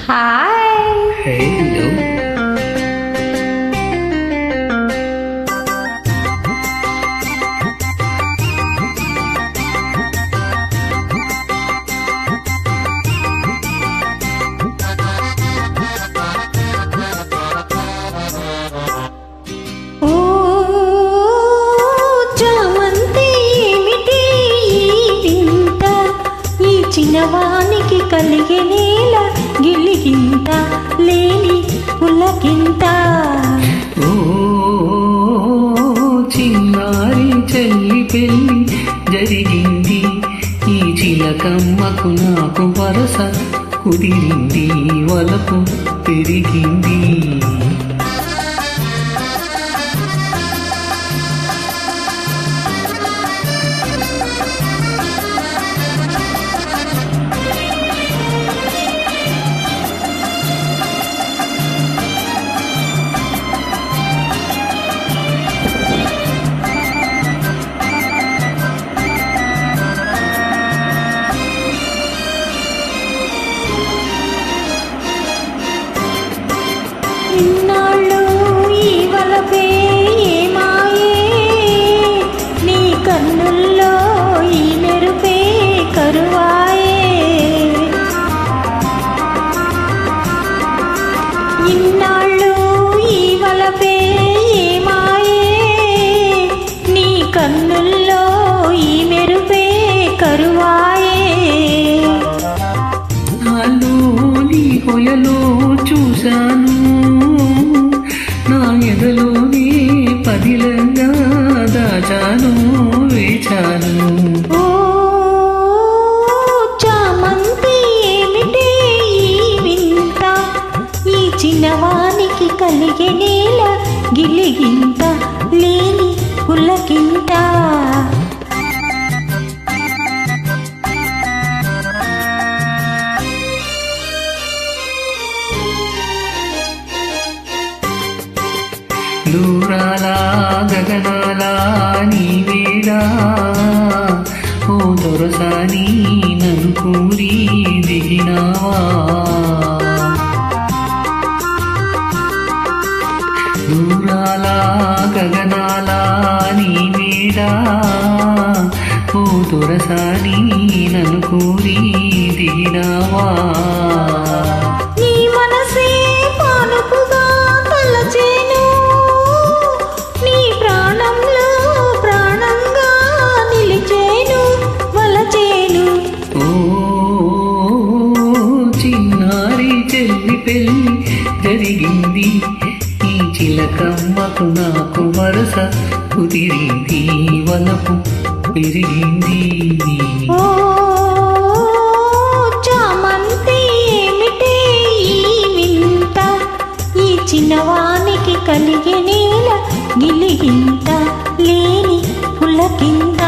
Hi. Hello. చిన్నవానికి కలిగే నేల గిలిగింత లేని పులకింత. ఓ చిన్నారి చెల్లి పెళ్ళి జరిగింది, ఈ చిలకమ్మకు నాకు వరస కుదిరింది, వలపు పెరిగింది. ఇన్నాళ్ళు ఈ వలపే ఏమాయే, నీ కన్నుల్లో ఈ మెరుపే కరువాయే. ఇన్నాళ్ళు ఈ వలపే ఏమాయే, నీ కన్నుల్లో ఈ మెరుపే కరువాయే. నీ కొయలో చూశాను, నా ఎదలోనే పదిలంగా దాచాను, వేచాను. ఓ చామంతి ఏమిటే ఈ వింత, ఈ చిన్నవానికి కలిగే నేల గిలిగింత లేని పులకింత. దూరాల గగనాల నీవేగా, ఓ దొరసాని నన్ను కూరి దిగినావా. దూరాల గగనాల నీవేగా, ఓ దొరసాని నన్ను కూరి దిగినావా. నీ మనసే పానుపుగా తలచేను, నీ ప్రాణంలో ప్రాణంగా నిలిచేను, వలచేను. ఓ చిన్నారి చెల్లి పెళ్ళి జరిగింది, ఈ చిలకమ్మకు నాకు వరస కుదిరింది, వలపు పెరిగింది. ఓ చామంతి ఏమిటే ఈ వింత, ఈ చిన్నవానికి కలిగే నేల గిలిగింత లేని పులకింత.